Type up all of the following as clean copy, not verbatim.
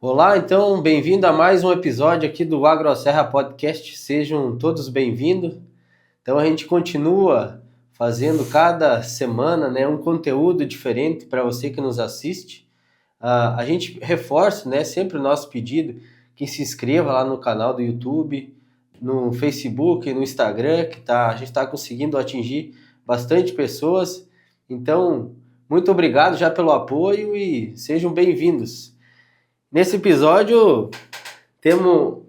Olá, então, bem-vindo a mais um episódio aqui do AgroSerra Podcast. Sejam todos bem-vindos. Então, a gente continua fazendo cada semana, né, um conteúdo diferente para você que nos assiste. A gente reforça, né, sempre o nosso pedido que se inscreva lá no canal do YouTube, no Facebook, no Instagram, a gente está conseguindo atingir bastante pessoas. Então, muito obrigado já pelo apoio e sejam bem-vindos. Nesse episódio temos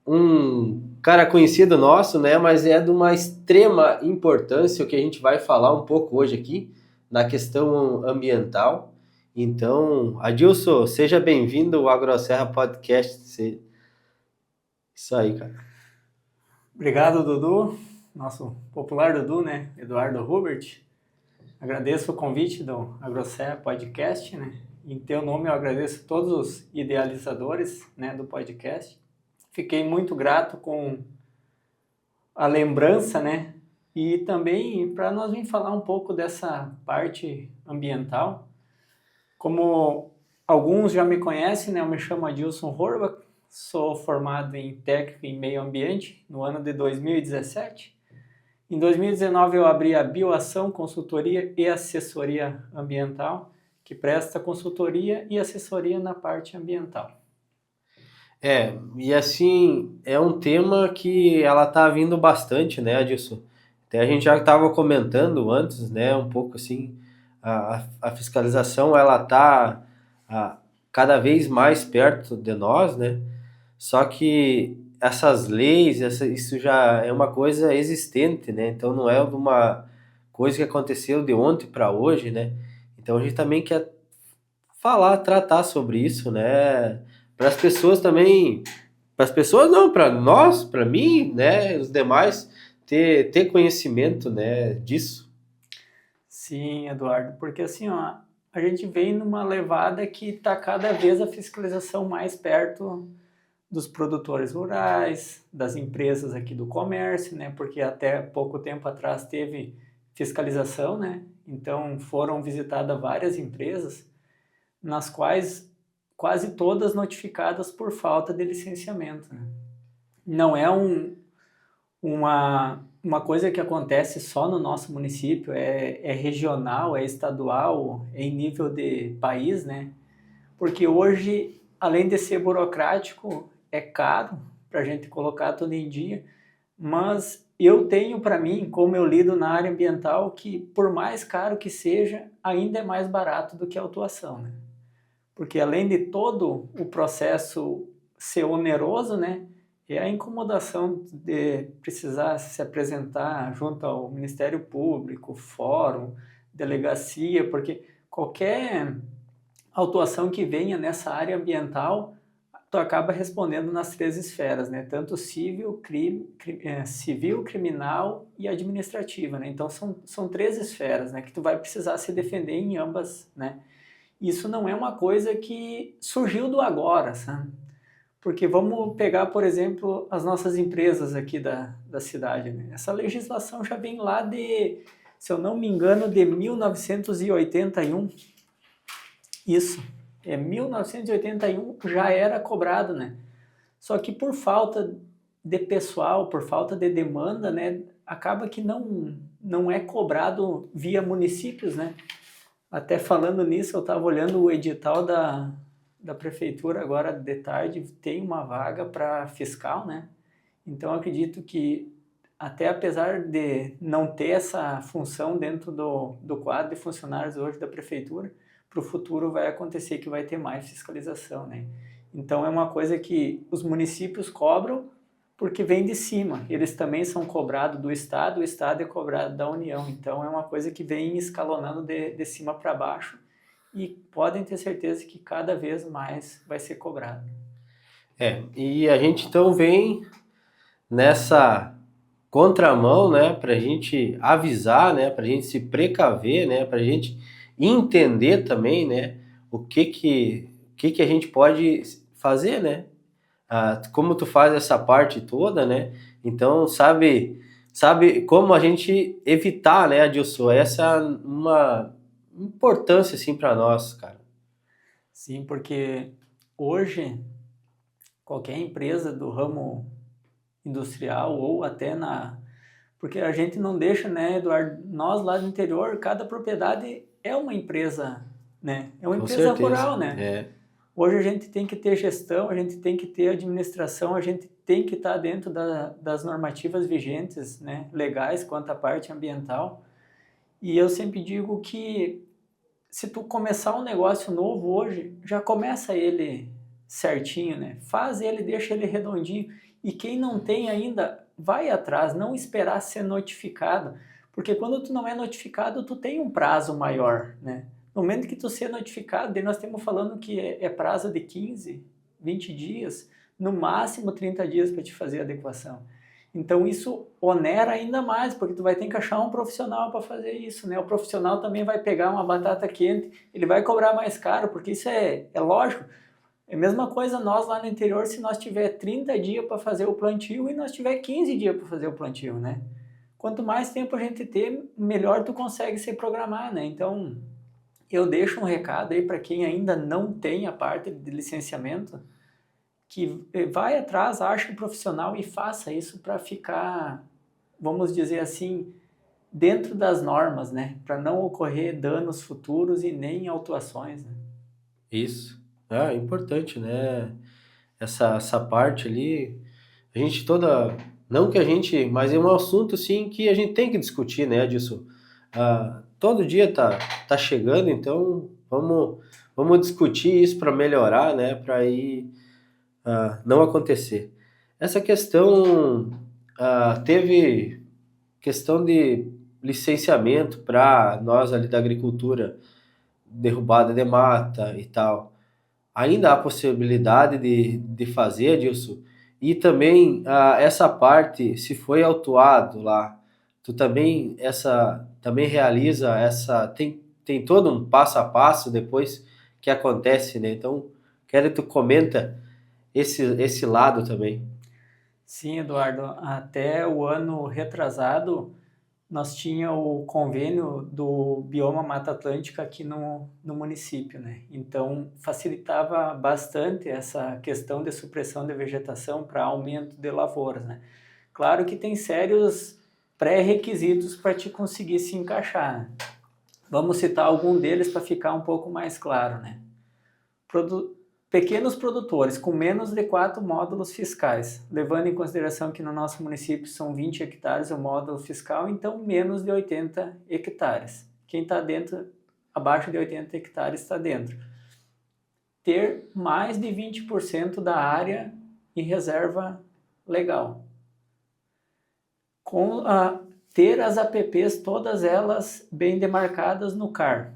um cara conhecido nosso, né? Mas é de uma extrema importância o que a gente vai falar um pouco hoje aqui na questão ambiental. Então, Adilson, seja bem-vindo ao AgroSerra Podcast. Isso aí, cara. Obrigado, Dudu, nosso popular Dudu, né? Eduardo Hubert. Agradeço o convite do AgroSerra Podcast, né? Em teu nome eu agradeço todos os idealizadores, né, do podcast. Fiquei muito grato com a lembrança, né? E também para nós vir falar um pouco dessa parte ambiental. Como alguns já me conhecem, né? Eu me chamo Adilson Horbach, sou formado em técnico em meio ambiente no ano de 2017. Em 2019 eu abri a Bioação Consultoria e Assessoria Ambiental, que presta consultoria e assessoria na parte ambiental. E assim, é um tema que ela tá vindo bastante, né, Adilson? Até a gente já estava comentando antes, né, um pouco assim, a fiscalização, ela tá cada vez mais perto de nós, né? Só que essas leis, isso já é uma coisa existente, né? Então não é uma coisa que aconteceu de ontem para hoje, né? Então a gente também quer falar, tratar sobre isso, né? Para as pessoas também, para as pessoas não, para nós, para mim, né? Os demais ter conhecimento, né? Disso. Sim, Eduardo, porque assim, ó, a gente vem numa levada que está cada vez a fiscalização mais perto dos produtores rurais, das empresas aqui do comércio, né? Porque até pouco tempo atrás teve fiscalização, né? Então foram visitadas várias empresas, nas quais quase todas notificadas por falta de licenciamento, né? Não é uma coisa que acontece só no nosso município, é regional, é estadual, é em nível de país, né? Porque hoje, além de ser burocrático, é caro para a gente colocar tudo em dia, mas eu tenho para mim, como eu lido na área ambiental, que por mais caro que seja, ainda é mais barato do que a autuação, né? Porque além de todo o processo ser oneroso, né, é a incomodação de precisar se apresentar junto ao Ministério Público, fórum, delegacia, porque qualquer autuação que venha nessa área ambiental, tu acaba respondendo nas três esferas, né? Tanto civil, civil, criminal e administrativa, né? Então são três esferas, né? Que tu vai precisar se defender em ambas, né? Isso não é uma coisa que surgiu do agora, sabe? Porque vamos pegar, por exemplo, as nossas empresas aqui da cidade, né? Essa legislação já vem lá de, se eu não me engano, de 1981. Isso, 1981 já era cobrado, né? Só que por falta de pessoal, por falta de demanda, né, acaba que não é cobrado via municípios, né? Até falando nisso, eu estava olhando o edital da prefeitura agora de tarde, tem uma vaga para fiscal, né? Então eu acredito que até apesar de não ter essa função dentro do quadro de funcionários hoje da prefeitura, para o futuro vai acontecer que vai ter mais fiscalização, né? Então é uma coisa que os municípios cobram porque vem de cima. Eles também são cobrados do Estado, o Estado é cobrado da União. Então é uma coisa que vem escalonando de cima para baixo e podem ter certeza que cada vez mais vai ser cobrado. E a gente então vem nessa contramão, né, para a gente avisar, né, para a gente se precaver, né, para a gente entender também, né, o que a gente pode fazer, né, como tu faz essa parte toda, né, então sabe como a gente evitar, né, Adilson, essa é uma importância assim para nós, cara. Sim, porque hoje, qualquer empresa do ramo industrial ou até porque a gente não deixa, né, Eduardo, nós lá do interior, cada propriedade é uma empresa, né? É uma Com empresa certeza. rural, né? Hoje a gente tem que ter gestão, a gente tem que ter administração, a gente tem que estar dentro das normativas vigentes, né, legais quanto à parte ambiental. E eu sempre digo que se tu começar um negócio novo hoje, já começa ele certinho, né? Faz ele, deixa ele redondinho. E quem não tem ainda, vai atrás, não esperar ser notificado. Porque quando tu não é notificado, tu tem um prazo maior, né? No momento que tu ser notificado, daí nós estamos falando que é prazo de 15, 20 dias, no máximo 30 dias para te fazer a adequação. Então isso onera ainda mais, porque tu vai ter que achar um profissional para fazer isso, né? O profissional também vai pegar uma batata quente, ele vai cobrar mais caro, porque isso é lógico. É a mesma coisa nós lá no interior, se nós tiver 30 dias para fazer o plantio e nós tiver 15 dias para fazer o plantio, né? Quanto mais tempo a gente ter, melhor tu consegue se programar, né? Então, eu deixo um recado aí para quem ainda não tem a parte de licenciamento, que vai atrás, ache um profissional e faça isso para ficar, vamos dizer assim, dentro das normas, né? Para não ocorrer danos futuros e nem autuações, né? Isso. Ah, é importante, né? Essa parte ali, a gente toda, não que a gente, mas é um assunto sim que a gente tem que discutir, né, disso. Todo dia tá chegando, então vamos discutir isso para melhorar, né, para aí não acontecer. Essa questão teve questão de licenciamento para nós ali da agricultura, derrubada de mata e tal. Ainda há possibilidade de fazer disso. E também essa parte, se foi autuado lá, tu também realiza tem todo um passo a passo depois que acontece, né? Então, quero que tu comenta esse lado também. Sim, Eduardo, até o ano retrasado, nós tinha o convênio do Bioma Mata Atlântica aqui no município, né? Então, facilitava bastante essa questão de supressão de vegetação para aumento de lavouras, né? Claro que tem sérios pré-requisitos para te conseguir se encaixar, né? Vamos citar algum deles para ficar um pouco mais claro, né? Pequenos produtores com menos de 4 módulos fiscais, levando em consideração que no nosso município são 20 hectares o módulo fiscal, então menos de 80 hectares. Quem está dentro, abaixo de 80 hectares está dentro. Ter mais de 20% da área em reserva legal. Ter as APPs, todas elas bem demarcadas no CAR.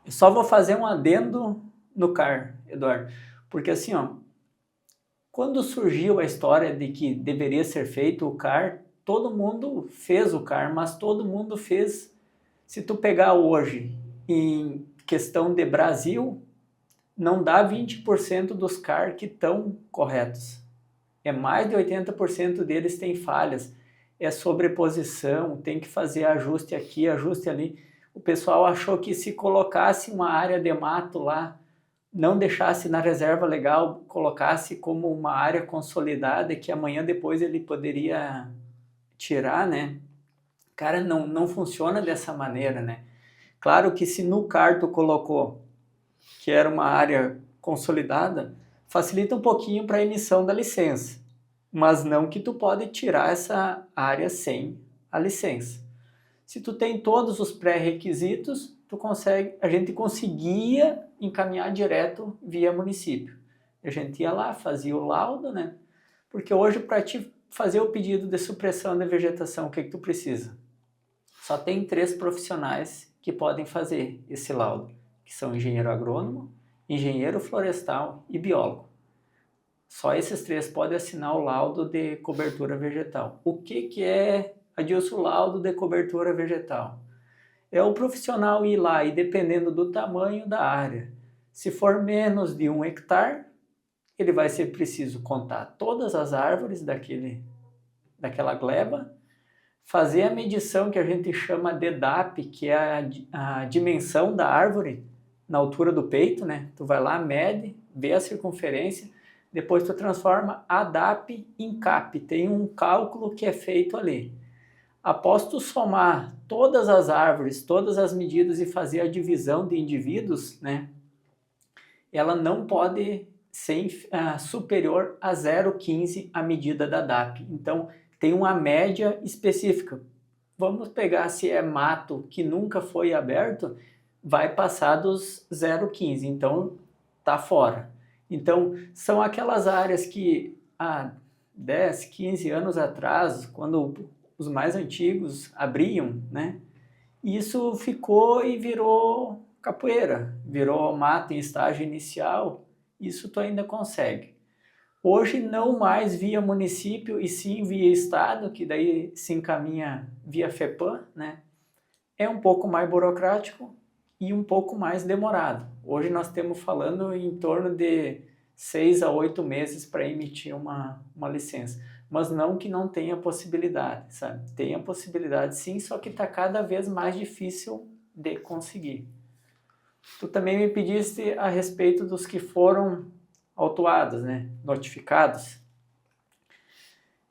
Eu só vou fazer um adendo no CAR, Eduardo, porque assim, ó, quando surgiu a história de que deveria ser feito o CAR, todo mundo fez o CAR, mas todo mundo fez, se tu pegar hoje em questão de Brasil, não dá 20% dos CAR que estão corretos. É mais de 80% deles tem falhas, é sobreposição, tem que fazer ajuste aqui, ajuste ali. O pessoal achou que se colocasse uma área de mato lá, não deixasse na reserva legal, colocasse como uma área consolidada que amanhã depois ele poderia tirar, né? Cara, não funciona dessa maneira, né? Claro que se no CAR tu colocou que era uma área consolidada, facilita um pouquinho para a emissão da licença, mas não que tu pode tirar essa área sem a licença. Se tu tem todos os pré-requisitos, a gente conseguia encaminhar direto via município. A gente ia lá, fazia o laudo, né? Porque hoje, para te fazer o pedido de supressão da vegetação, o que tu precisa? Só tem 3 profissionais que podem fazer esse laudo, que são engenheiro agrônomo, engenheiro florestal e biólogo. Só esses 3 podem assinar o laudo de cobertura vegetal. O que é, Adilson, o laudo de cobertura vegetal? É o profissional ir lá e dependendo do tamanho da área, se for menos de 1 hectare, ele vai ser preciso contar todas as árvores daquela gleba, fazer a medição que a gente chama de DAP, que é a dimensão da árvore na altura do peito, né? Tu vai lá, mede, vê a circunferência, depois tu transforma a DAP em CAP, tem um cálculo que é feito ali. Após tu somar todas as árvores, todas as medidas e fazer a divisão de indivíduos, né, ela não pode ser superior a 0,15 a medida da DAP. Então, tem uma média específica. Vamos pegar se é mato que nunca foi aberto, vai passar dos 0,15, então tá fora. Então, são aquelas áreas que há 10, 15 anos atrás, quando os mais antigos abriam, né? Isso ficou e virou capoeira, virou mato em estágio inicial, isso tu ainda consegue. Hoje não mais via município e sim via estado, que daí se encaminha via FEPAM, né? É um pouco mais burocrático e um pouco mais demorado. Hoje nós estamos falando em torno de 6 a 8 meses para emitir uma licença. Mas não que não tenha possibilidade, sabe? Tem a possibilidade sim, só que está cada vez mais difícil de conseguir. Tu também me pediste a respeito dos que foram autuados, né? Notificados.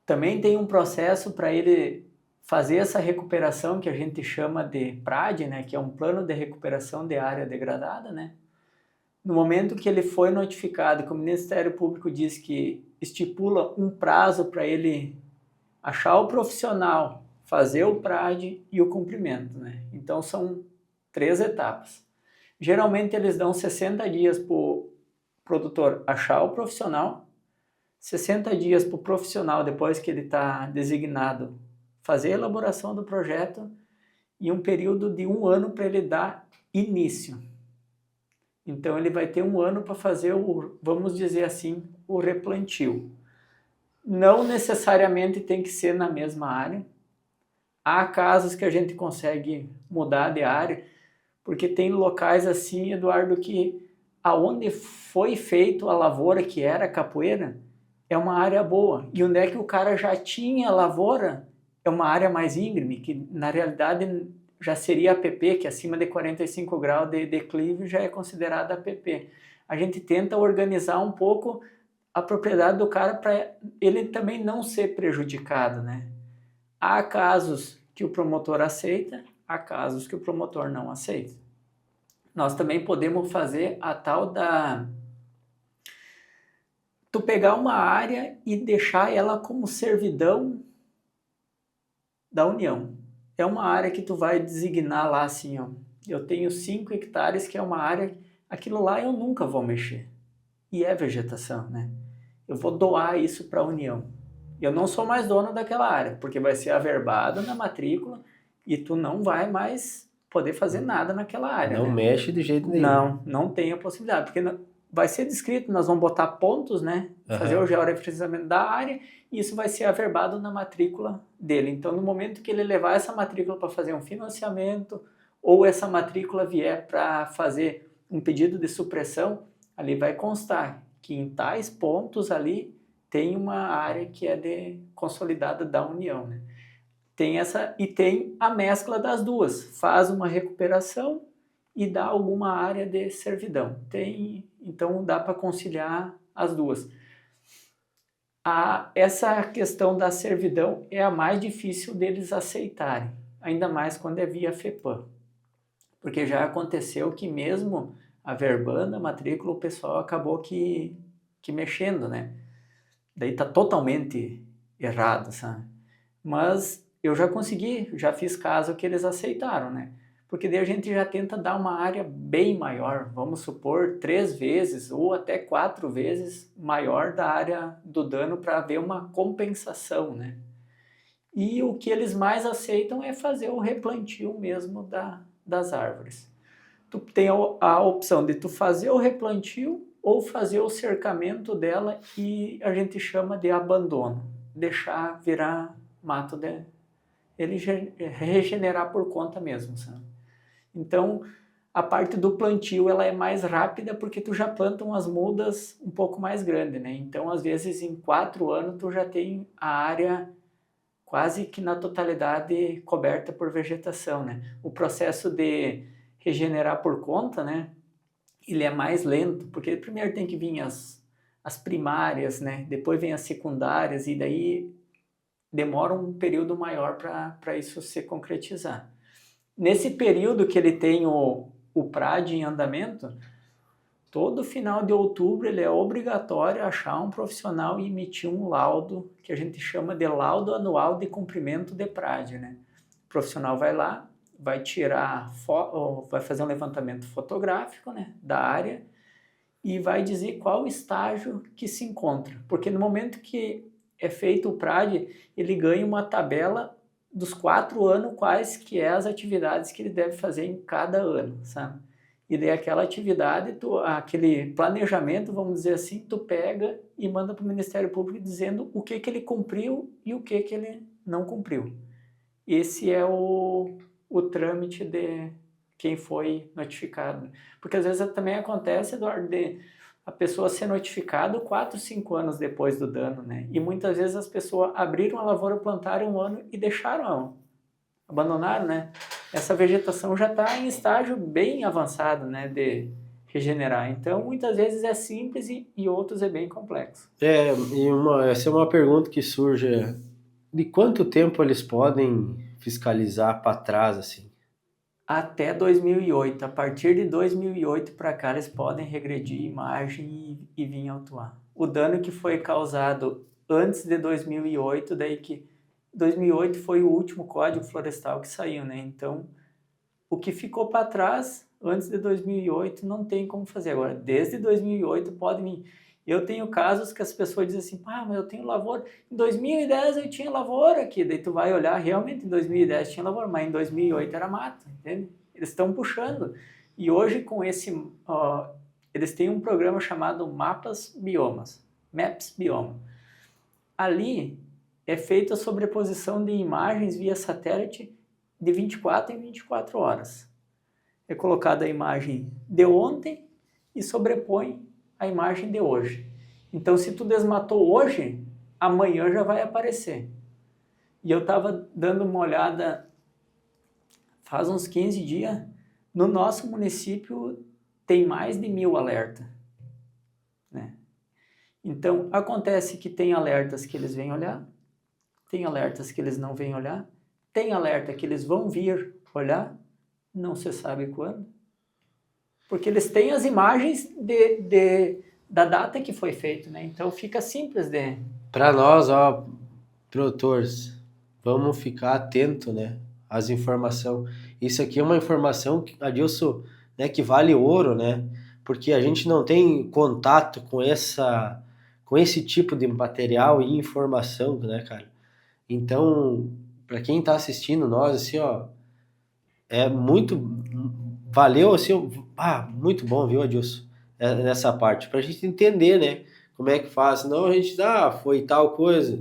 Também tem um processo para ele fazer essa recuperação que a gente chama de PRAD, né? Que é um plano de recuperação de área degradada, né? No momento que ele foi notificado, que o Ministério Público diz que estipula um prazo para ele achar o profissional, fazer o PRAD e o cumprimento, né? Então são 3 etapas. Geralmente eles dão 60 dias para o produtor achar o profissional, 60 dias para o profissional, depois que ele está designado, fazer a elaboração do projeto e um período de 1 ano para ele dar início. Então ele vai ter 1 ano para fazer vamos dizer assim, o replantio. Não necessariamente tem que ser na mesma área. Há casos que a gente consegue mudar de área, porque tem locais assim, Eduardo, que aonde foi feito a lavoura, que era capoeira, é uma área boa. E onde é que o cara já tinha lavoura, é uma área mais íngreme, que na realidade já seria APP, que acima de 45 graus de declive já é considerada APP. A gente tenta organizar um pouco a propriedade do cara para ele também não ser prejudicado, né? Há casos que o promotor aceita, há casos que o promotor não aceita. Nós também podemos fazer a tal da... Tu pegar uma área e deixar ela como servidão da União. É uma área que tu vai designar lá assim, ó. Eu tenho 5 hectares que é uma área... Aquilo lá eu nunca vou mexer. E é vegetação, né? Eu vou doar isso para a União. Eu não sou mais dono daquela área, porque vai ser averbado na matrícula e tu não vai mais poder fazer nada naquela área. Não, né? Mexe de jeito nenhum. Não tem a possibilidade, porque vai ser descrito, nós vamos botar pontos, né? Fazer o georreferenciamento da área e isso vai ser averbado na matrícula dele. Então, no momento que ele levar essa matrícula para fazer um financiamento ou essa matrícula vier para fazer um pedido de supressão, ali vai constar que em tais pontos ali tem uma área que é consolidada da União, né? Tem essa e tem a mescla das duas, faz uma recuperação e dá alguma área de servidão. Então dá para conciliar as duas. Essa questão da servidão é a mais difícil deles aceitarem, ainda mais quando é via FEPAM, porque já aconteceu que mesmo averbando a matrícula, o pessoal acabou que mexendo, né? Daí tá totalmente errado, sabe? Mas eu já fiz caso que eles aceitaram, né? Porque daí a gente já tenta dar uma área bem maior, vamos supor 3 vezes ou até 4 vezes maior da área do dano para haver uma compensação, né? E o que eles mais aceitam é fazer o replantio mesmo das árvores. Tu tem a opção de tu fazer o replantio ou fazer o cercamento dela e a gente chama de abandono, deixar virar mato, ele regenerar por conta mesmo, sabe? Então, a parte do plantio ela é mais rápida porque tu já planta umas mudas um pouco mais grandes, né? Então, às vezes, em 4 anos, tu já tem a área quase que na totalidade coberta por vegetação, né? O processo de regenerar por conta, né? ele é mais lento, porque primeiro tem que vir as primárias, né? Depois vem as secundárias, e daí demora um período maior para isso se concretizar. Nesse período que ele tem o PRAD em andamento, todo final de outubro ele é obrigatório achar um profissional e emitir um laudo, que a gente chama de laudo anual de cumprimento de PRAD, né? O profissional vai lá, vai vai fazer um levantamento fotográfico, né, da área e vai dizer qual estágio que se encontra. Porque no momento que é feito o PRAD, ele ganha uma tabela dos 4 anos, quais que é as atividades que ele deve fazer em cada ano, sabe? E daí aquela atividade, aquele planejamento, vamos dizer assim, tu pega e manda para o Ministério Público dizendo o que ele cumpriu e o que ele não cumpriu. Esse é o trâmite de quem foi notificado. Porque às vezes também acontece, Eduardo, de a pessoa ser notificada 4, 5 anos depois do dano, né? E muitas vezes as pessoas abriram a lavoura, plantaram um ano e deixaram, abandonaram, né? Essa vegetação já está em estágio bem avançado, né, de regenerar. Então, muitas vezes é simples e outros é bem complexo. Essa é uma pergunta que surge, de quanto tempo eles podem fiscalizar para trás, assim? Até 2008. A partir de 2008 para cá, eles podem regredir imagem e vir autuar. O dano que foi causado antes de 2008, daí que 2008 foi o último Código Florestal que saiu, né? Então, o que ficou para trás antes de 2008 não tem como fazer. Agora, desde 2008 pode vir. Eu tenho casos que as pessoas dizem assim, mas eu tenho lavoura. Em 2010 eu tinha lavoura aqui. Daí tu vai olhar, realmente em 2010 tinha lavoura, mas em 2008 era mato, entende? Eles estão puxando. E hoje com eles têm um programa chamado Maps Bioma. Ali é feita a sobreposição de imagens via satélite de 24 em 24 horas. É colocada a imagem de ontem e sobrepõe a imagem de hoje. Então, se tu desmatou hoje, amanhã já vai aparecer. E eu estava dando uma olhada faz uns 15 dias, no nosso município tem mais de 1.000 alertas, né? Então, acontece que tem alertas que eles vêm olhar, tem alertas que eles não vêm olhar, tem alerta que eles vão vir olhar, não se sabe quando, porque eles têm as imagens da data que foi feito, né? Então fica simples de... Para nós, produtores, vamos ficar atento, né, às informações. Isso aqui é uma informação, Adilson, né, que vale ouro, né? Porque a gente não tem contato com esse tipo de material e informação, né, cara? Então, para quem está assistindo nós, assim, é muito... Valeu, assim, muito bom, viu, Adilson? Nessa parte, pra gente entender, né, como é que faz. Senão a gente foi tal coisa.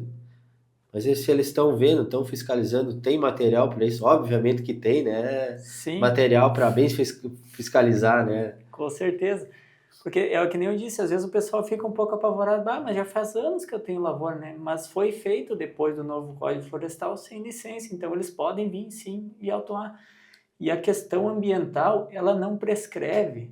Mas se eles estão vendo, estão fiscalizando, tem material para isso, obviamente que tem, né? Sim. Material para bem fiscalizar, né? Com certeza. Porque é o que nem eu disse, às vezes o pessoal fica um pouco apavorado, mas já faz anos que eu tenho lavoura, né? Mas foi feito depois do novo Código Florestal sem licença, então eles podem vir sim e autuar. E a questão ambiental, ela não prescreve.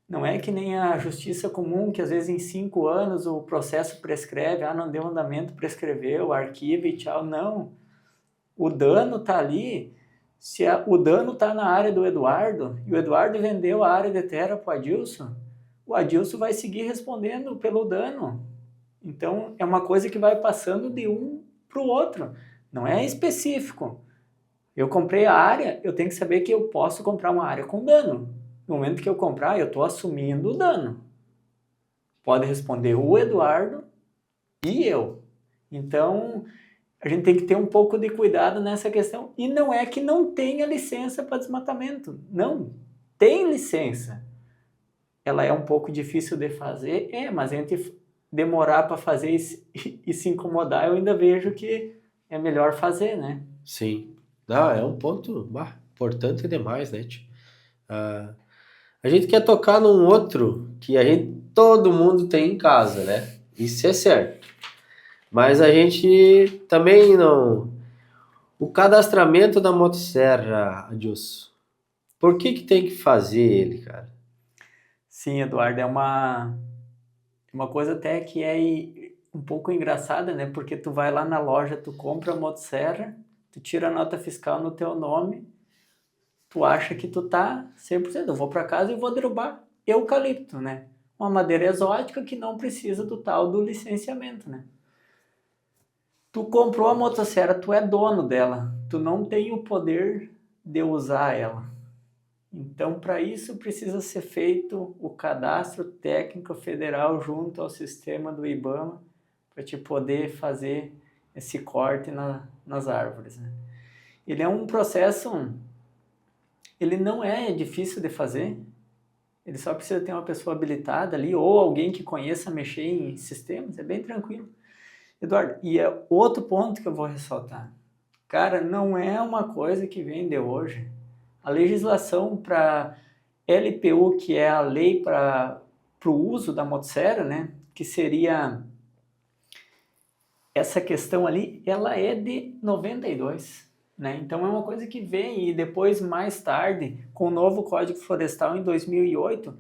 Não é que nem a justiça comum, que às vezes em 5 anos o processo prescreve, não deu andamento, prescreveu, arquiva e tchau. Não. O dano está ali. Se o dano está na área do Eduardo, e o Eduardo vendeu a área de terra para o Adilson vai seguir respondendo pelo dano. Então, é uma coisa que vai passando de um para o outro. Não é específico. Eu comprei a área, eu tenho que saber que eu posso comprar uma área com dano. No momento que eu comprar, eu estou assumindo o dano. Pode responder o Eduardo e eu. Então, a gente tem que ter um pouco de cuidado nessa questão. E não é que não tenha licença para desmatamento. Não, tem licença. Ela é um pouco difícil de fazer, mas a gente demorar para fazer e se incomodar, eu ainda vejo que é melhor fazer, né? Sim. Não, é um ponto importante demais, né, tio? A gente quer tocar num outro que todo mundo tem em casa, né? Isso é certo. Mas a gente também não... O cadastramento da motosserra, Adilson, por que tem que fazer ele, cara? Sim, Eduardo, é uma coisa até que é um pouco engraçada, né? Porque tu vai lá na loja, tu compra a motosserra, tu tira a nota fiscal no teu nome, tu acha que tu tá 100%. Eu vou para casa e vou derrubar eucalipto, né? Uma madeira exótica que não precisa do tal do licenciamento, né? Tu comprou a motosserra, tu é dono dela, tu não tem o poder de usar ela. Então, para isso precisa ser feito o cadastro técnico federal junto ao sistema do IBAMA para te poder fazer esse corte nas árvores, né? Ele é um processo, ele não é difícil de fazer, ele só precisa ter uma pessoa habilitada ali ou alguém que conheça mexer em sistemas, é bem tranquilo. Eduardo, e é outro ponto que eu vou ressaltar. Cara, não é uma coisa que vem de hoje. A legislação para LPU, que é a lei para o uso da motosserra, né, que seria essa questão ali, ela é de 92, né? Então é uma coisa que vem e depois, mais tarde, com o novo Código Florestal em 2008,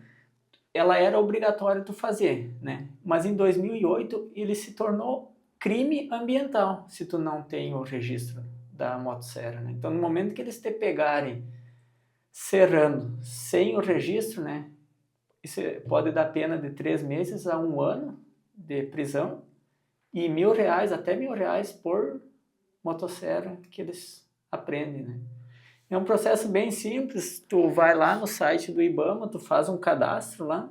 ela era obrigatória tu fazer, né? Mas em 2008 ele se tornou crime ambiental, se tu não tem o registro da motosserra, né? Então no momento que eles te pegarem serrando sem o registro, né? Isso pode dar pena de 3 meses a 1 ano de prisão e R$ 1.000, até R$ 1.000 por motosserra que eles aprendem, né? É um processo bem simples, tu vai lá no site do IBAMA, tu faz um cadastro lá.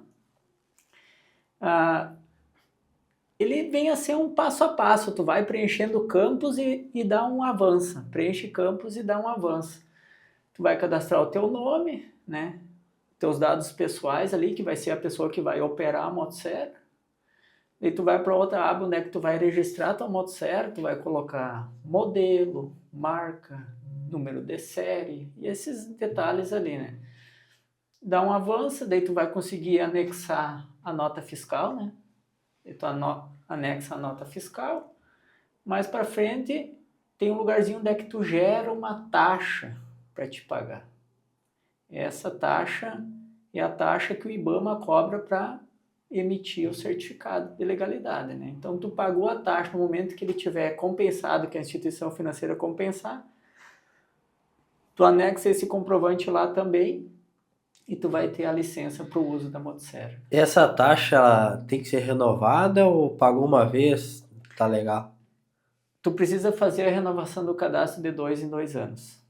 Ele vem a ser um passo a passo, tu vai preenchendo campos e dá um avanço, preenche campos e dá um avanço. Tu vai cadastrar o teu nome, né? Teus dados pessoais ali, que vai ser a pessoa que vai operar a motosserra. E tu vai para outra aba onde é que tu vai registrar a tua motosserra, tu vai colocar modelo, marca, número de série e esses detalhes ali, né? Dá um avanço, daí tu vai conseguir anexar a nota fiscal, né? E tu anexa a nota fiscal. Mais para frente tem um lugarzinho onde é que tu gera uma taxa para te pagar. Essa taxa é a taxa que o IBAMA cobra para emitir o certificado de legalidade, né? Então, tu pagou a taxa no momento que ele tiver compensado, que a instituição financeira compensar, tu anexa esse comprovante lá também e tu vai ter a licença para o uso da motosserra. Essa taxa ela tem que ser renovada ou pagou uma vez, tá legal? Tu precisa fazer a renovação do cadastro de 2 em 2 anos.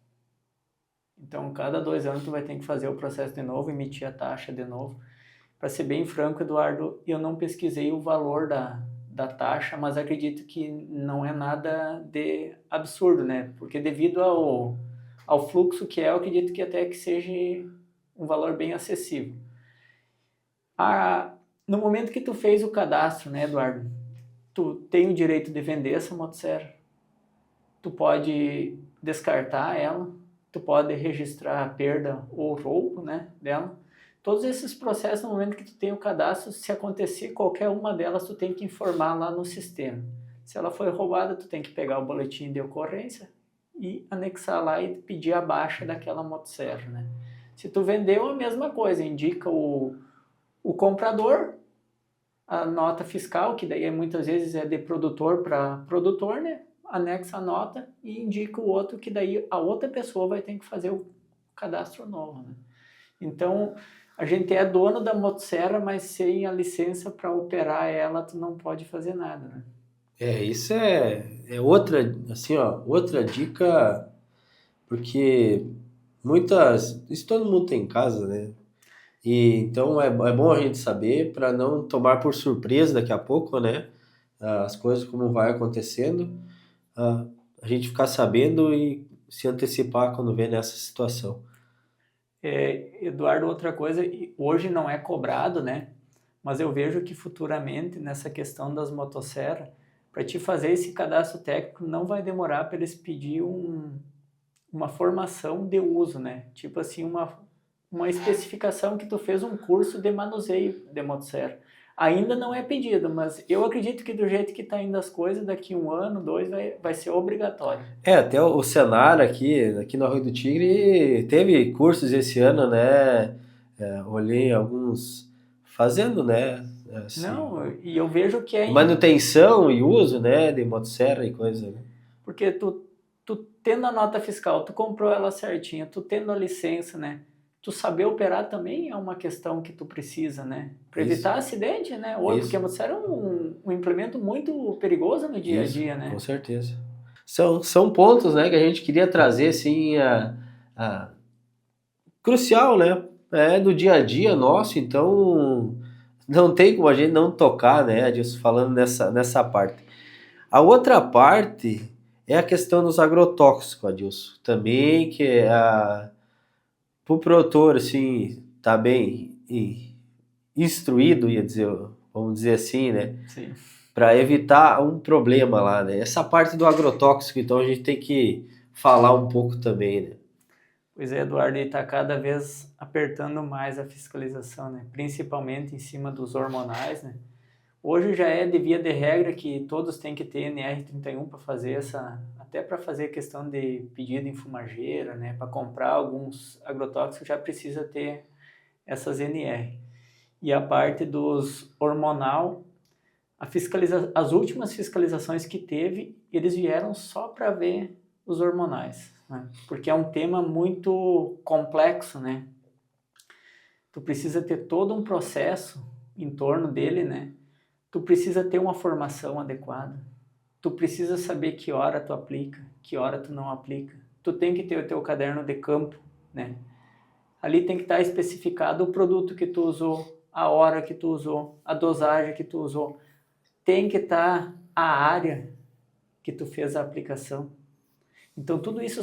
Então, cada 2 anos tu vai ter que fazer o processo de novo, emitir a taxa de novo. Para ser bem franco, Eduardo, eu não pesquisei o valor da taxa, mas acredito que não é nada de absurdo, né? Porque devido ao fluxo que é, eu acredito que até que seja um valor bem acessível. No momento que tu fez o cadastro, né, Eduardo, tu tem o direito de vender essa motosserra, tu pode descartar ela, tu pode registrar a perda ou roubo, né, dela. Todos esses processos, no momento que tu tem o cadastro, se acontecer qualquer uma delas, tu tem que informar lá no sistema. Se ela foi roubada, tu tem que pegar o boletim de ocorrência e anexar lá e pedir a baixa daquela motosserra, né? Se tu vendeu, a mesma coisa, indica o comprador, a nota fiscal, que daí muitas vezes é de produtor para produtor, né? Anexa a nota e indica o outro, que daí a outra pessoa vai ter que fazer o cadastro novo, né? Então, a gente é dono da motosserra, mas sem a licença para operar ela, tu não pode fazer nada, né? Isso é outra, assim, ó, outra dica, porque isso todo mundo tem em casa, né? E então é bom a gente saber para não tomar por surpresa daqui a pouco, né? As coisas como vai acontecendo, a gente ficar sabendo e se antecipar quando vê nessa situação. Eduardo, outra coisa, hoje não é cobrado, né? Mas eu vejo que futuramente, nessa questão das motosserras, para te fazer esse cadastro técnico, não vai demorar para eles pedir uma formação de uso, né? Tipo assim, uma especificação que tu fez um curso de manuseio de motosserra. Ainda não é pedido, mas eu acredito que do jeito que está indo as coisas, daqui 1 ano, 2, vai ser obrigatório. Até o Senar aqui no Arroio do Tigre teve cursos esse ano, né? Olhei fazendo, né? Assim, Não, e eu vejo que é manutenção e uso, né, de motosserra e coisa, né? porque tu tendo a nota fiscal, tu comprou ela certinha, tu tendo a licença, né? Tu saber operar também é uma questão que tu precisa, né? Para Isso, evitar acidente, né? Ou porque a isso, motosserra é um implemento muito perigoso no dia a isso, dia, com né? certeza. São pontos, né, que a gente queria trazer, assim, a crucial, né? É do dia a dia nosso, então não tem como a gente não tocar, né, Adilson, falando nessa parte. A outra parte é a questão dos agrotóxicos, Adilson, também que pro produtor, assim, tá bem instruído, ia dizer, vamos dizer assim, né, Sim. para evitar um problema lá, né. Essa parte do agrotóxico, então a gente tem que falar um pouco também, né. Pois é, Eduardo, e está cada vez apertando mais a fiscalização, né? Principalmente em cima dos hormonais, né? Hoje já é de via de regra que todos têm que ter NR31 para fazer até para fazer questão de pedido em fumageira, né? Para comprar alguns agrotóxicos já precisa ter essas NR. E a parte dos hormonal, as últimas fiscalizações que teve, eles vieram só para ver os hormonais, né? Porque é um tema muito complexo, né? Tu precisa ter todo um processo em torno dele, né? Tu precisa ter uma formação adequada. Tu precisa saber que hora tu aplica, que hora tu não aplica. Tu tem que ter o teu caderno de campo, né? Ali tem que estar especificado o produto que tu usou, a hora que tu usou, a dosagem que tu usou. Tem que estar a área que tu fez a aplicação. Então tudo isso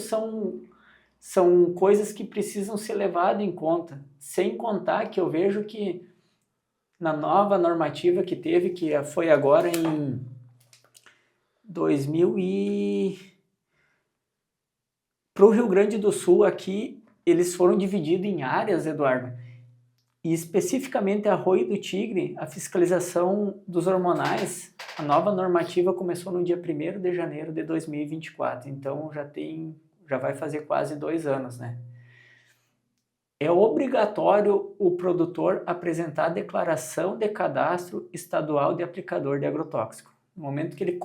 são coisas que precisam ser levadas em conta. Sem contar que eu vejo que na nova normativa que teve, que foi agora em 2000 para o Rio Grande do Sul aqui, eles foram divididos em áreas, Eduardo. E especificamente Arroio do Tigre, a fiscalização dos hormonais, a nova normativa começou no dia 1º de janeiro de 2024. Então já vai fazer quase 2 anos, né? É obrigatório o produtor apresentar a declaração de cadastro estadual de aplicador de agrotóxico. No momento que ele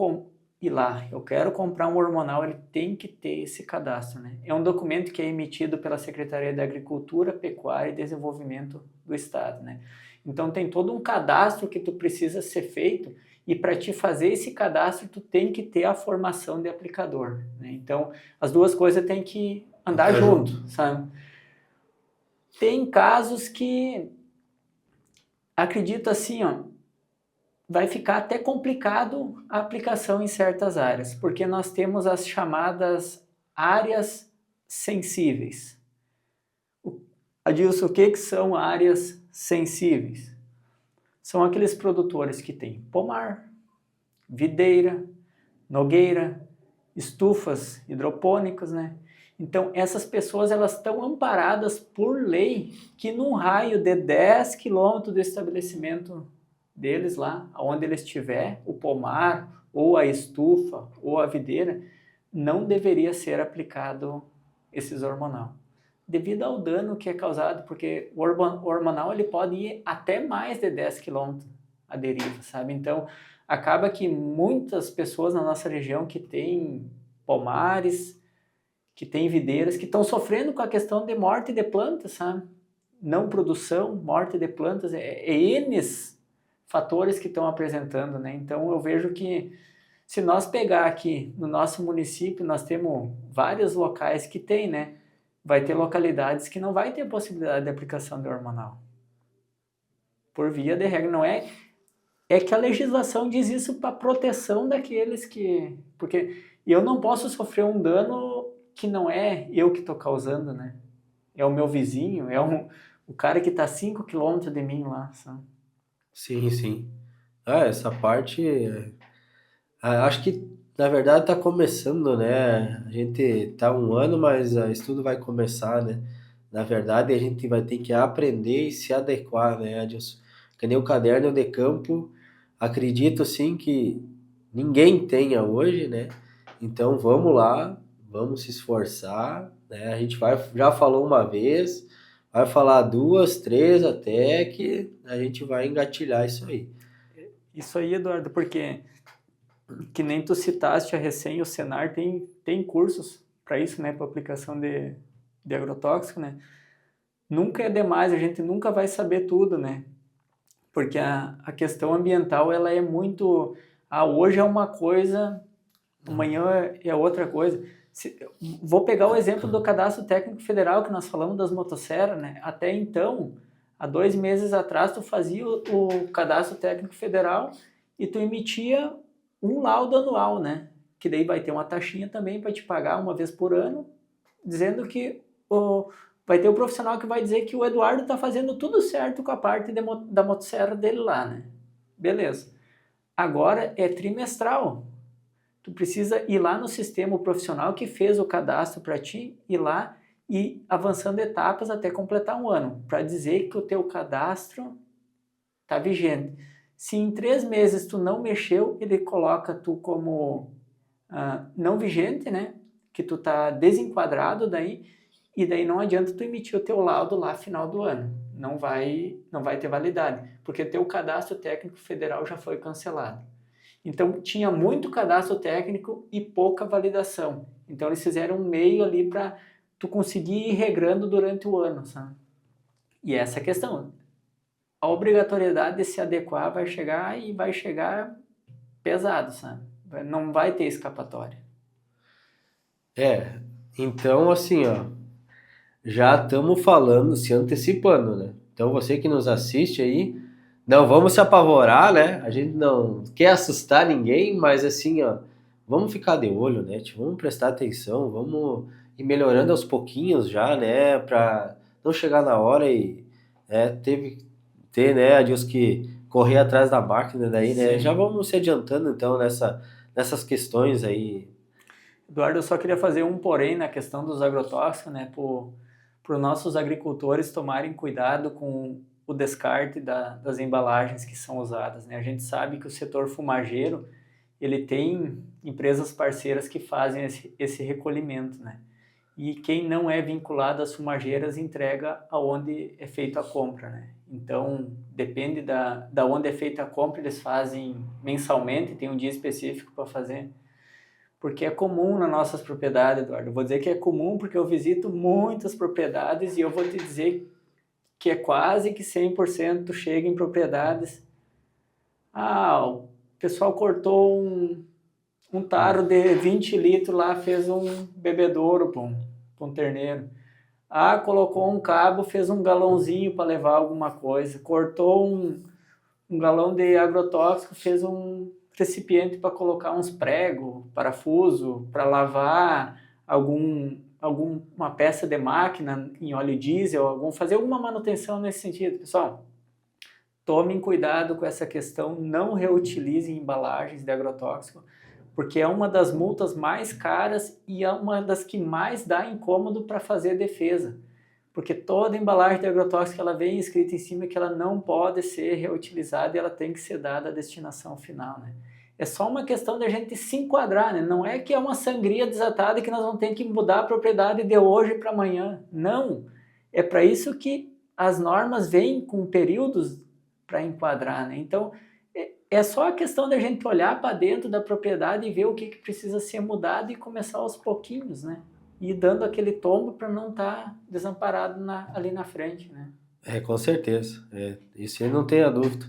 ir lá, eu quero comprar um hormonal, ele tem que ter esse cadastro, né? É um documento que é emitido pela Secretaria de Agricultura, Pecuária e Desenvolvimento do Estado, né? Então tem todo um cadastro que tu precisa ser feito e para te fazer esse cadastro tu tem que ter a formação de aplicador, né? Então as duas coisas têm que andar junto, sabe? Tem casos que acredito assim, ó, vai ficar até complicado a aplicação em certas áreas, porque nós temos as chamadas áreas sensíveis. Adilson, o que são áreas sensíveis? São aqueles produtores que têm pomar, videira, nogueira, estufas hidropônicas, né? Então, essas pessoas elas estão amparadas por lei que num raio de 10 quilômetros do estabelecimento deles lá, onde ele estiver, o pomar, ou a estufa, ou a videira, não deveria ser aplicado esses hormonal. Devido ao dano que é causado, porque o hormonal ele pode ir até mais de 10 quilômetros a deriva, sabe? Então, acaba que muitas pessoas na nossa região que têm pomares, que têm videiras, que estão sofrendo com a questão de morte de plantas, sabe? Não produção, morte de plantas, é N fatores que estão apresentando, né? Então eu vejo que se nós pegar aqui no nosso município, nós temos vários locais que tem, né? Vai ter localidades que não vai ter possibilidade de aplicação de hormonal. Por via de regra, não é que a legislação diz isso para proteção daqueles que... Porque eu não posso sofrer um dano que não é eu que estou causando, né? É o meu vizinho, o cara que está a 5 quilômetros de mim lá, sabe? Sim, sim. Essa parte, acho que na verdade está começando, né? A gente tá 1 ano, mas o estudo vai começar, né? Na verdade, a gente vai ter que aprender e se adequar, né, Adilson? Que nem o caderno de campo, acredito sim que ninguém tenha hoje, né? Então vamos lá, vamos se esforçar, né? A gente já falou uma vez, vai falar 2, 3 até que a gente vai engatilhar isso aí. Isso aí, Eduardo, porque que nem tu citaste a recém, o Senar tem cursos para isso, né, para aplicação de agrotóxico, né? Nunca é demais, a gente nunca vai saber tudo, né? Porque a questão ambiental, ela é muito... hoje é uma coisa, amanhã é outra coisa. Vou pegar o exemplo do Cadastro Técnico Federal, que nós falamos das motosserras, né? Até então, há 2 meses atrás, tu fazia o Cadastro Técnico Federal e tu emitia um laudo anual, né? Que daí vai ter uma taxinha também para te pagar uma vez por ano, dizendo que vai ter o profissional que vai dizer que o Eduardo está fazendo tudo certo com a parte da motosserra dele lá, né? Beleza. Agora é trimestral. Tu precisa ir lá no sistema, o profissional que fez o cadastro para ti, ir lá e avançando etapas até completar um ano, para dizer que o teu cadastro está vigente. Se em 3 meses tu não mexeu, ele coloca tu como não vigente, né? Que tu tá desenquadrado daí, e daí não adianta tu emitir o teu laudo lá final do ano. Não vai ter validade, porque teu cadastro técnico federal já foi cancelado. Então tinha muito cadastro técnico e pouca validação. Então eles fizeram um meio ali para tu conseguir ir regrando durante o ano, sabe? E essa é a questão. A obrigatoriedade de se adequar vai chegar pesado, sabe? Não vai ter escapatória. Então assim, ó, já estamos falando, se antecipando, né? Então você que nos assiste aí, não vamos se apavorar, né? A gente não quer assustar ninguém, mas assim, ó, vamos ficar de olho, né? Tipo, vamos prestar atenção, vamos ir melhorando aos pouquinhos já, né? Pra não chegar na hora e ter, né, Adilson, que correr atrás da máquina daí, né? Sim. Já vamos se adiantando então nessas questões aí. Eduardo, eu só queria fazer um porém na questão dos agrotóxicos, né? Para os nossos agricultores tomarem cuidado com o descarte das embalagens que são usadas, né? A gente sabe que o setor fumageiro, ele tem empresas parceiras que fazem esse recolhimento, né? E quem não é vinculado às fumageiras entrega aonde é feita a compra, né? Então, depende da onde é feita a compra, eles fazem mensalmente, tem um dia específico para fazer. Porque é comum nas nossas propriedades, Eduardo. Eu vou dizer que é comum porque eu visito muitas propriedades e eu vou te dizer que é quase que 100% chega em propriedades. O pessoal cortou um taro de 20 litros lá, fez um bebedouro para um terneiro. Colocou um cabo, fez um galãozinho para levar alguma coisa. Cortou um galão de agrotóxico, fez um recipiente para colocar uns pregos, parafuso, para lavar alguma peça de máquina em óleo diesel, fazer alguma manutenção nesse sentido. Pessoal, tomem cuidado com essa questão, não reutilizem embalagens de agrotóxico, porque é uma das multas mais caras e é uma das que mais dá incômodo para fazer defesa. Porque toda embalagem de agrotóxico ela vem escrita em cima que ela não pode ser reutilizada e ela tem que ser dada à destinação final, né? É só uma questão da gente se enquadrar, né? Não é que é uma sangria desatada que nós vamos ter que mudar a propriedade de hoje para amanhã. Não. É para isso que as normas vêm com períodos para enquadrar, né? Então, é só a questão da gente olhar para dentro da propriedade e ver o que precisa ser mudado e começar aos pouquinhos, né? E dando aquele tombo para não estar desamparado ali na frente, né? Com certeza. Isso aí não tenha dúvida.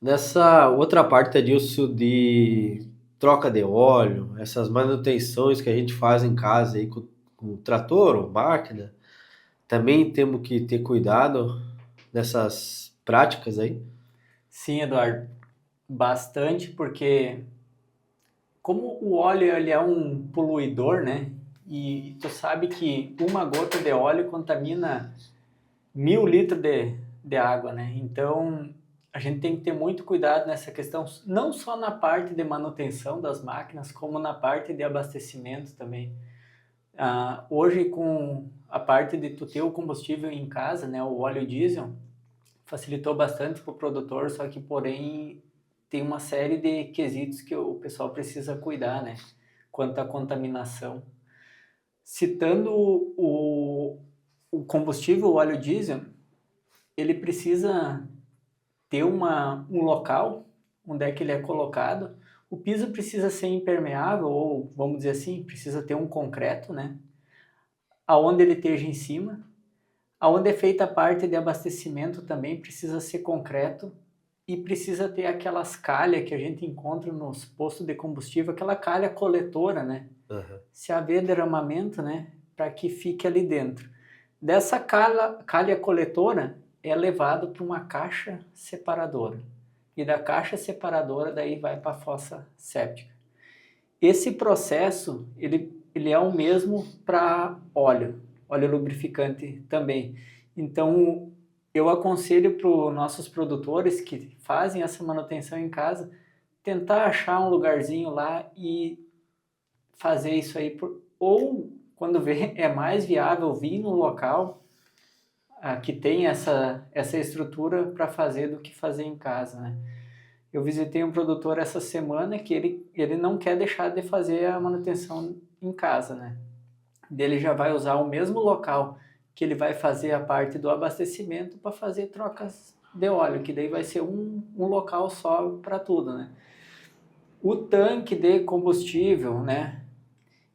Nessa outra parte, Adilson, de troca de óleo, essas manutenções que a gente faz em casa aí com o trator ou máquina, também temos que ter cuidado nessas práticas aí. Sim, Eduardo, bastante, porque como o óleo ele é um poluidor, né? E tu sabe que uma gota de óleo contamina 1.000 litros de água, né? Então, a gente tem que ter muito cuidado nessa questão, não só na parte de manutenção das máquinas, como na parte de abastecimento também. Hoje, com a parte de tu ter o combustível em casa, né, o óleo diesel, facilitou bastante para o produtor, só que, porém, tem uma série de quesitos que o pessoal precisa cuidar, né? Quanto à contaminação. Citando o combustível, o óleo diesel, ele precisa ter um local onde é que ele é colocado. O piso precisa ser impermeável, ou vamos dizer assim, precisa ter um concreto, né? Aonde ele esteja em cima. Aonde é feita a parte de abastecimento também precisa ser concreto e precisa ter aquelas calhas que a gente encontra nos postos de combustível, aquela calha coletora, né? Uhum. Se haver derramamento, né? Para que fique ali dentro. Dessa calha coletora é levado para uma caixa separadora. E da caixa separadora daí vai para a fossa séptica. Esse processo, ele é o mesmo para óleo lubrificante também. Então, eu aconselho para os nossos produtores que fazem essa manutenção em casa, tentar achar um lugarzinho lá e fazer isso aí. Ou, quando vê, é mais viável vir no local que tem essa estrutura para fazer do que fazer em casa, né? Eu visitei um produtor essa semana que ele não quer deixar de fazer a manutenção em casa, né? Ele já vai usar o mesmo local que ele vai fazer a parte do abastecimento para fazer trocas de óleo, que daí vai ser um local só para tudo, né? O tanque de combustível, né?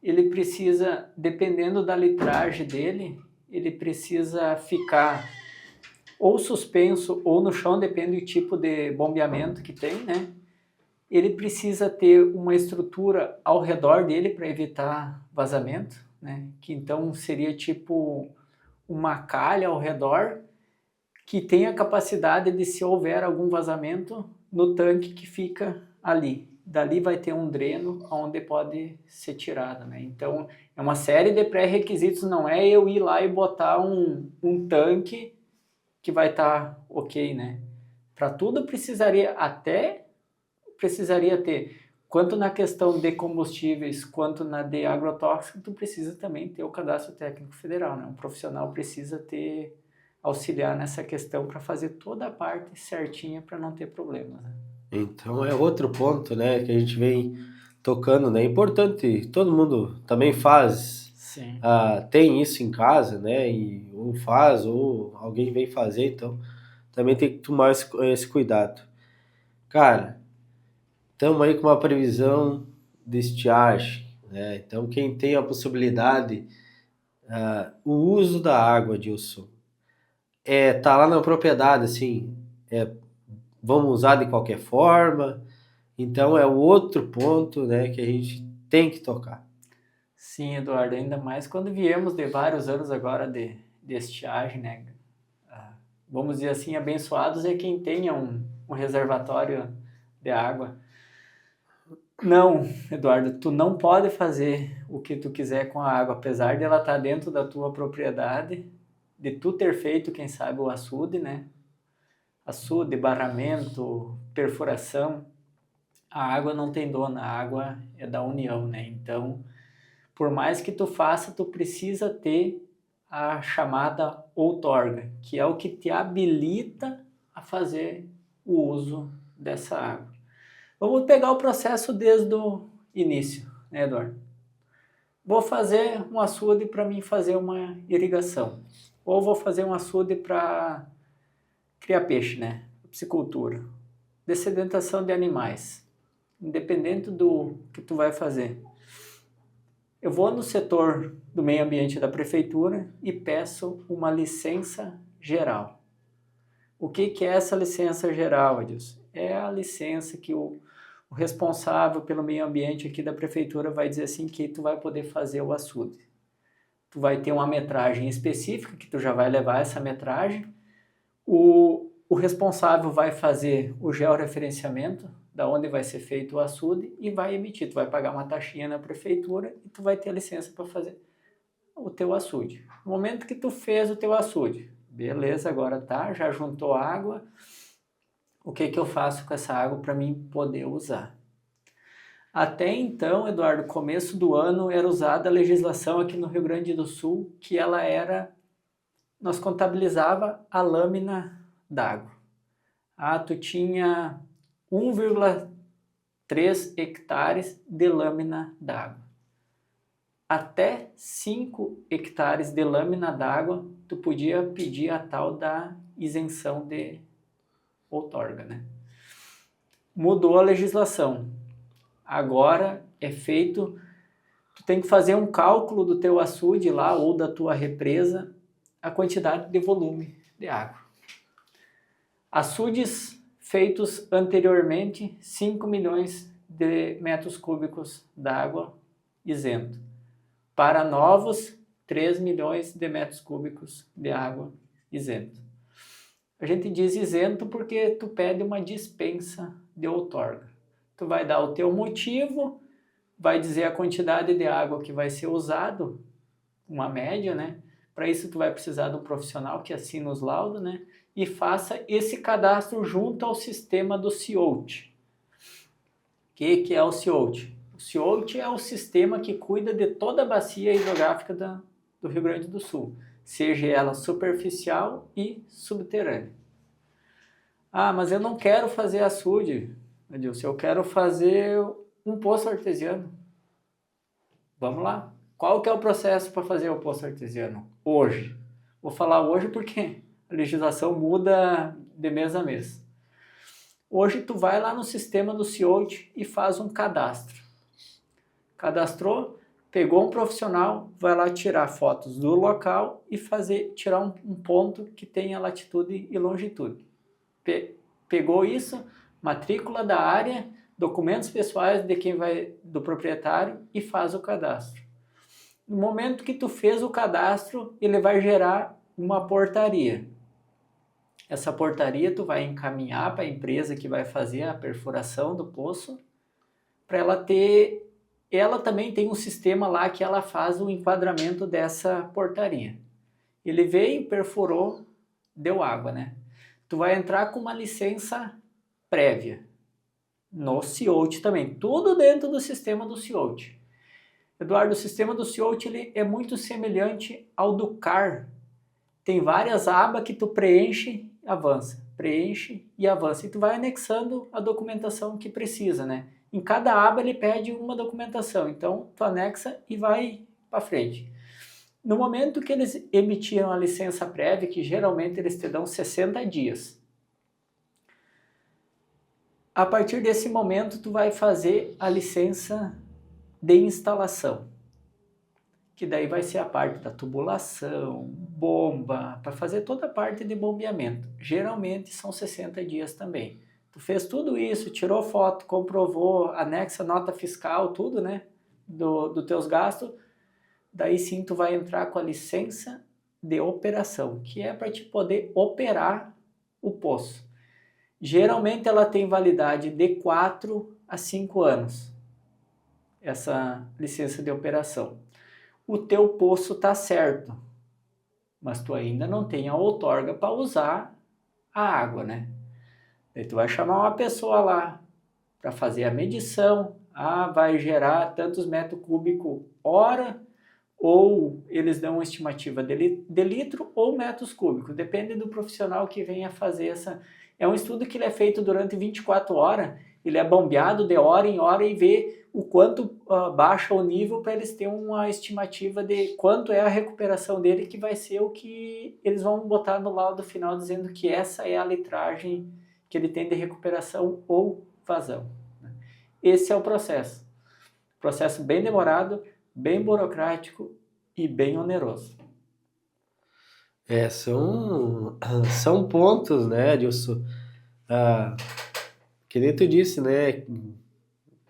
Ele precisa, dependendo da litragem dele, ele precisa ficar ou suspenso ou no chão, depende do tipo de bombeamento que tem, né? Ele precisa ter uma estrutura ao redor dele para evitar vazamento, né? Que então seria tipo uma calha ao redor que tem a capacidade de, se houver algum vazamento, no tanque que fica ali. Dali vai ter um dreno onde pode ser tirado, né? Então, é uma série de pré-requisitos, não é eu ir lá e botar um tanque que vai estar ok, né? Para tudo precisaria ter, quanto na questão de combustíveis, quanto na de agrotóxico, tu precisa também ter o cadastro técnico federal, né? Um profissional precisa auxiliar nessa questão para fazer toda a parte certinha para não ter problemas, né? Então é outro ponto, né, que a gente vem tocando, né? É importante, todo mundo também faz, Sim. tem isso em casa, né? E ou faz, ou alguém vem fazer, então também tem que tomar esse cuidado. Cara, estamos aí com uma previsão de estiagem, né? Então quem tem a possibilidade, o uso da água, Dilson, tá lá na propriedade, assim, vamos usar de qualquer forma. Então é o outro ponto, né, que a gente tem que tocar. Sim, Eduardo, ainda mais quando viemos de vários anos agora de estiagem, né? Vamos dizer assim, abençoados é quem tenha um reservatório de água. Não, Eduardo, tu não pode fazer o que tu quiser com a água, apesar de ela estar dentro da tua propriedade, de tu ter feito, quem sabe, o açude, né? Açude, barramento, perfuração. A água não tem dono, a água é da União, né? Então, por mais que tu faça, tu precisa ter a chamada outorga, que é o que te habilita a fazer o uso dessa água. Vamos pegar o processo desde o início, né, Eduardo? Vou fazer um açude para mim fazer uma irrigação. Ou vou fazer um açude para criar peixe, né? Piscicultura. Dessedentação de animais. Independente do que tu vai fazer. Eu vou no setor do meio ambiente da prefeitura e peço uma licença geral. O que é essa licença geral, Adilson? É a licença que o responsável pelo meio ambiente aqui da prefeitura vai dizer assim que tu vai poder fazer o açude. Tu vai ter uma metragem específica, que tu já vai levar essa metragem. O responsável vai fazer o georreferenciamento, da onde vai ser feito o açude, e vai emitir. Tu vai pagar uma taxinha na prefeitura e tu vai ter a licença para fazer o teu açude. No momento que tu fez o teu açude, beleza, agora tá, já juntou água, o que eu faço com essa água para mim poder usar? Até então, Eduardo, começo do ano era usada a legislação aqui no Rio Grande do Sul, que nós contabilizava a lâmina d'água. Tu tinha 1,3 hectares de lâmina d'água. até 5 hectares de lâmina d'água, tu podia pedir a tal da isenção de outorga, né? Mudou a legislação. Agora é feito, tu tem que fazer um cálculo do teu açude lá ou da tua represa, a quantidade de volume de água. Açudes feitos anteriormente, 5 milhões de metros cúbicos d'água isento. Para novos, 3 milhões de metros cúbicos de água isento. A gente diz isento porque tu pede uma dispensa de outorga. Tu vai dar o teu motivo, vai dizer a quantidade de água que vai ser usado, uma média, né? Para isso tu vai precisar de um profissional que assina os laudos, né? E faça esse cadastro junto ao sistema do CIOT. O que é o CIOT? O CIOT é o sistema que cuida de toda a bacia hidrográfica do Rio Grande do Sul, seja ela superficial e subterrânea. Ah, mas eu não quero fazer açude, Adilson, eu quero fazer um poço artesiano. Vamos lá. Qual que é o processo para fazer o poço artesiano? Hoje. Vou falar hoje porque a legislação muda de mês a mês. Hoje tu vai lá no sistema do CIOT e faz um cadastro. Cadastrou, pegou um profissional, vai lá tirar fotos do local e tirar um ponto que tenha latitude e longitude. Pegou isso, matrícula da área, documentos pessoais de do proprietário e faz o cadastro. No momento que tu fez o cadastro, ele vai gerar uma portaria. Essa portaria tu vai encaminhar para a empresa que vai fazer a perfuração do poço, para ela também tem um sistema lá que ela faz o enquadramento dessa portaria. Ele veio, perfurou, deu água, né? Tu vai entrar com uma licença prévia no CIOT também, tudo dentro do sistema do CIOT. Eduardo, o sistema do CIOT ele é muito semelhante ao do CAR. Tem várias abas que tu preenche, avança, preenche e avança. E tu vai anexando a documentação que precisa, né? Em cada aba ele pede uma documentação, então tu anexa e vai para frente. No momento que eles emitiram a licença prévia, que geralmente eles te dão 60 dias, a partir desse momento tu vai fazer a licença de instalação, que daí vai ser a parte da tubulação, bomba, para fazer toda a parte de bombeamento. Geralmente são 60 dias também. Tu fez tudo isso, tirou foto, comprovou, anexa nota fiscal, tudo, né, dos teus gastos, daí sim tu vai entrar com a licença de operação, que é para te poder operar o poço. Geralmente ela tem validade de 4 a 5 anos, essa licença de operação. O teu poço está certo, mas tu ainda não tem a outorga para usar a água, né? Daí tu vai chamar uma pessoa lá para fazer a medição, vai gerar tantos metros cúbicos hora, ou eles dão uma estimativa de litro ou metros cúbicos, depende do profissional que venha fazer essa. É um estudo que ele é feito durante 24 horas, ele é bombeado de hora em hora e vê o quanto baixa o nível para eles terem uma estimativa de quanto é a recuperação dele, que vai ser o que eles vão botar no laudo final, dizendo que essa é a litragem que ele tem de recuperação ou vazão. Esse é o processo. Processo bem demorado, bem burocrático e bem oneroso. São pontos, né, Adilson? Que nem tu disse, né?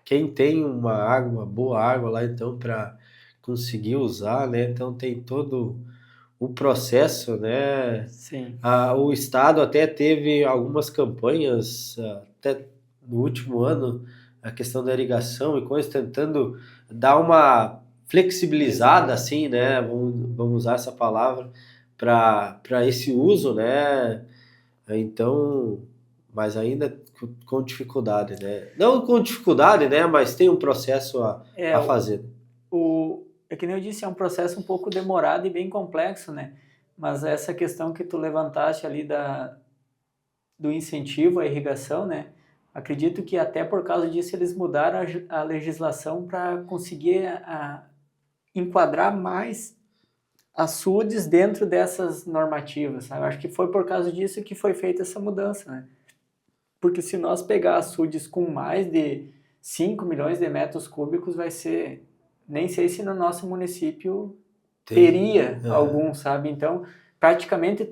Quem tem uma boa água lá, então, para conseguir usar, né? Então tem todo o processo, né? Sim. O Estado até teve algumas campanhas, até no último ano, a questão da irrigação e coisas, tentando dar uma flexibilizada, assim, né? Vamos usar essa palavra, para esse uso, né? Então, mas ainda com dificuldade, né? Não com dificuldade, né? Mas tem um processo a fazer. É que nem eu disse, é um processo um pouco demorado e bem complexo, né? Mas essa questão que tu levantaste ali do incentivo à irrigação, né? Acredito que até por causa disso eles mudaram a legislação para conseguir enquadrar mais açudes dentro dessas normativas, sabe? Acho que foi por causa disso que foi feita essa mudança, né? Porque se nós pegar açudes com mais de 5 milhões de metros cúbicos, vai ser... Nem sei se no nosso município teria algum, sabe? Então, praticamente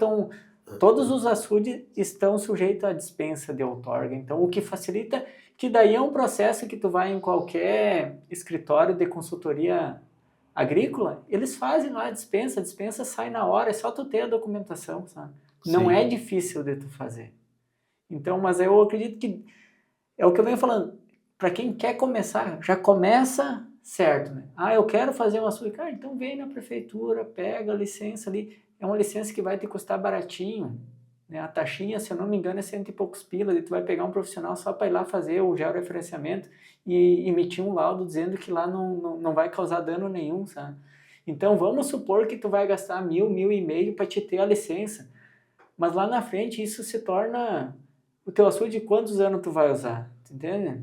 todos os açudes estão sujeitos à dispensa de outorga. Então, o que facilita, que daí é um processo que tu vai em qualquer escritório de consultoria agrícola, eles fazem lá a dispensa sai na hora, é só tu ter a documentação, sabe? Sim. Não é difícil de tu fazer. Então, mas eu acredito que é o que eu venho falando, para quem quer começar, já começa certo, né? Eu quero fazer um açude, cara, então vem na prefeitura, pega a licença ali, é uma licença que vai te custar baratinho, né? A taxinha, se eu não me engano, é 100 e poucos pila, e tu vai pegar um profissional só para ir lá fazer o georreferenciamento e emitir um laudo dizendo que lá não vai causar dano nenhum, sabe? Então vamos supor que tu vai gastar 1.000 para te ter a licença, mas lá na frente isso se torna o teu açude, quantos anos tu vai usar, entende?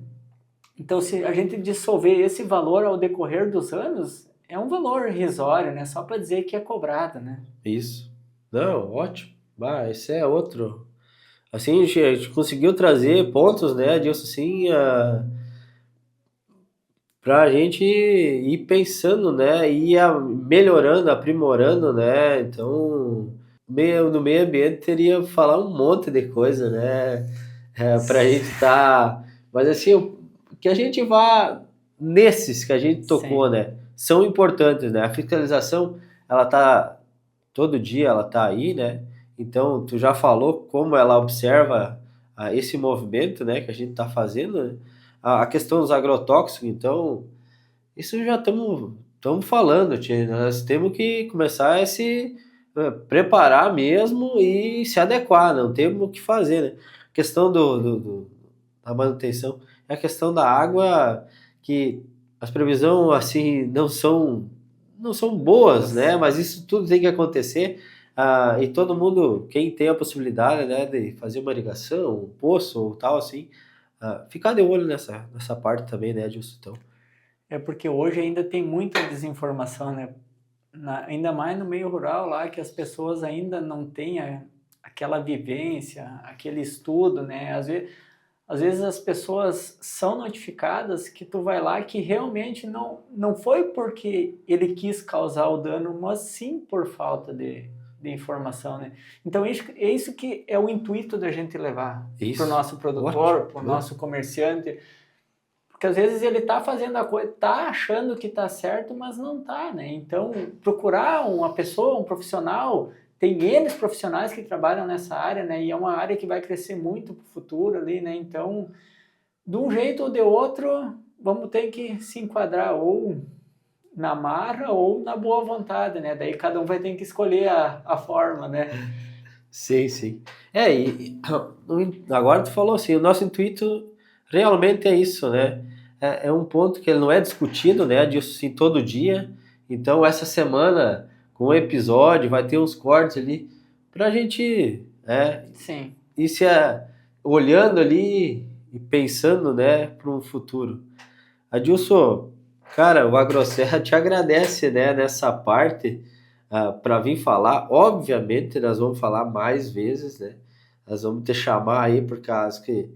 Então, se a gente dissolver esse valor ao decorrer dos anos, é um valor irrisório, né? Só para dizer que é cobrado, né? Isso. Não, ótimo. Esse é outro. Assim, a gente conseguiu trazer pontos, né, disso assim, pra gente ir pensando, né, melhorando, aprimorando, né, então, no meio ambiente teria que falar um monte de coisa, né, pra gente estar, mas assim, que a gente vá nesses que a gente tocou, Sim. né, são importantes, né, a fiscalização, ela tá, todo dia ela tá aí, né, então tu já falou como ela observa esse movimento, né, que a gente tá fazendo, né? A questão dos agrotóxicos, então, isso já estamos falando, tia. Nós temos que começar a se preparar mesmo e se adequar, não temos o que fazer, né? A questão da manutenção é a questão da água, que as previsões assim não são boas, né? Mas isso tudo tem que acontecer. E todo mundo, quem tem a possibilidade, né, de fazer uma irrigação, um poço ou tal assim, ficar de olho nessa parte também, né, Edilson? Então, É porque hoje ainda tem muita desinformação, né? Ainda mais no meio rural lá, que as pessoas ainda não têm aquela vivência, aquele estudo, né? Às vezes as pessoas são notificadas que tu vai lá que realmente não foi porque ele quis causar o dano, mas sim por falta de informação, né? Então é isso que é o intuito da gente levar para o nosso produtor, para o nosso comerciante, porque às vezes ele está fazendo a coisa, está achando que está certo, mas não está, né? Então procurar uma pessoa, um profissional, tem N profissionais que trabalham nessa área, né? E é uma área que vai crescer muito para o futuro ali, né? Então, de um jeito ou de outro, vamos ter que se enquadrar ou na marra ou na boa vontade, né? Daí cada um vai ter que escolher a forma, né? sim, sim. Agora tu falou assim, o nosso intuito realmente é isso, né? É um ponto que ele não é discutido, né? Disso assim, todo dia. Então, essa semana, com o episódio, vai ter uns cortes ali pra gente Sim. ir olhando ali e pensando, né, para um futuro. Adilson, cara, o AgroSerra te agradece, né, nessa parte para vir falar. Obviamente, nós vamos falar mais vezes, né? Nós vamos te chamar aí por causa que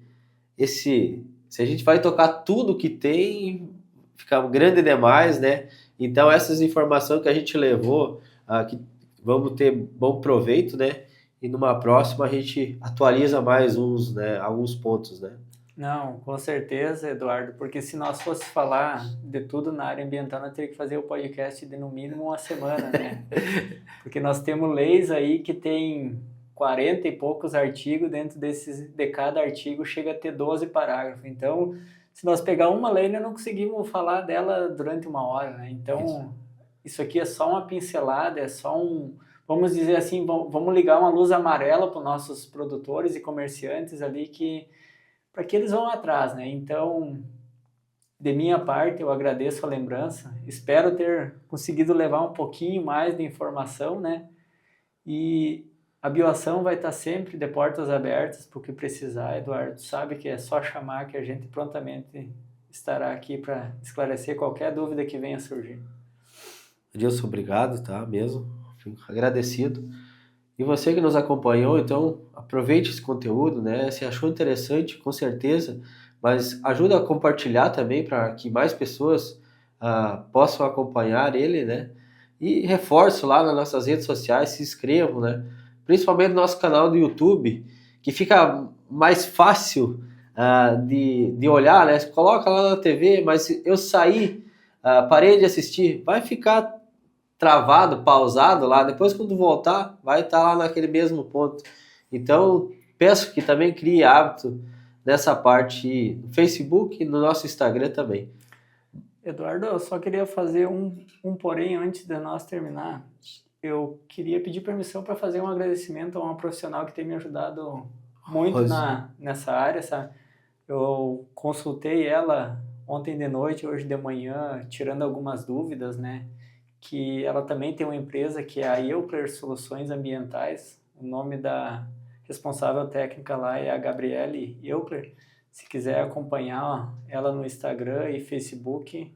se a gente vai tocar tudo que tem, fica grande demais, né? Então, essas informações que a gente levou, que vamos ter bom proveito, né? E numa próxima a gente atualiza mais né, alguns pontos, né? Não, com certeza, Eduardo, porque se nós fosse falar de tudo na área ambiental, nós teríamos que fazer o podcast de no mínimo uma semana, né? Porque nós temos leis aí que tem 40 e poucos artigos, dentro de cada artigo chega a ter 12 parágrafos. Então, se nós pegar uma lei, nós não conseguimos falar dela durante uma hora, né? Então, isso aqui é só uma pincelada, é só vamos dizer assim, vamos ligar uma luz amarela para os nossos produtores e comerciantes ali para que eles vão atrás, né? Então, de minha parte, eu agradeço a lembrança. Espero ter conseguido levar um pouquinho mais de informação, né? E a Bioação vai estar sempre de portas abertas para o que precisar, Eduardo. Sabe que é só chamar que a gente prontamente estará aqui para esclarecer qualquer dúvida que venha surgir. Adilson, obrigado, tá? Mesmo. Fico agradecido. E você que nos acompanhou, então aproveite esse conteúdo, né? Se achou interessante, com certeza, mas ajuda a compartilhar também para que mais pessoas possam acompanhar ele, né? E reforço lá nas nossas redes sociais, se inscrevam, né? Principalmente no nosso canal do YouTube, que fica mais fácil de olhar, né? Você coloca lá na TV, mas se eu sair, parei de assistir, vai ficar travado, pausado lá, depois quando voltar, vai estar lá naquele mesmo ponto. Então, peço que também crie hábito nessa parte no Facebook e no nosso Instagram também. Eduardo, eu só queria fazer um porém antes de nós terminar. Eu queria pedir permissão para fazer um agradecimento a uma profissional que tem me ajudado muito nessa área, sabe? Eu consultei ela ontem de noite, hoje de manhã, tirando algumas dúvidas, né? Que ela também tem uma empresa que é a Eucler Soluções Ambientais. O nome da responsável técnica lá é a Gabriele Eucler. Se quiser acompanhar ela no Instagram e Facebook,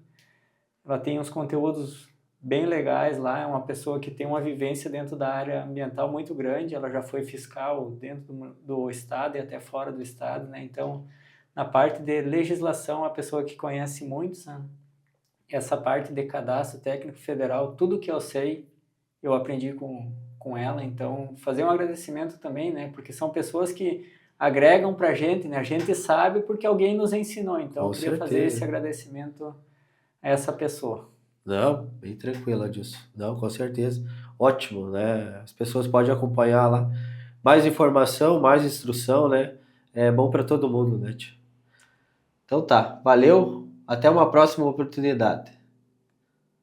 ela tem uns conteúdos bem legais lá. É uma pessoa que tem uma vivência dentro da área ambiental muito grande. Ela já foi fiscal dentro do estado e até fora do estado, né? Então, na parte de legislação, a pessoa que conhece muito, sabe? Essa parte de cadastro técnico federal, tudo que eu sei, eu aprendi com ela. Então, fazer um agradecimento também, né? Porque são pessoas que agregam para a gente, né? A gente sabe porque alguém nos ensinou. Então, eu queria fazer esse agradecimento a essa pessoa. Não, bem tranquilo, Adilson. Não, com certeza. Ótimo, né? As pessoas podem acompanhar lá. Mais informação, mais instrução, né? É bom para todo mundo, né, tio? Então tá, valeu. Até uma próxima oportunidade.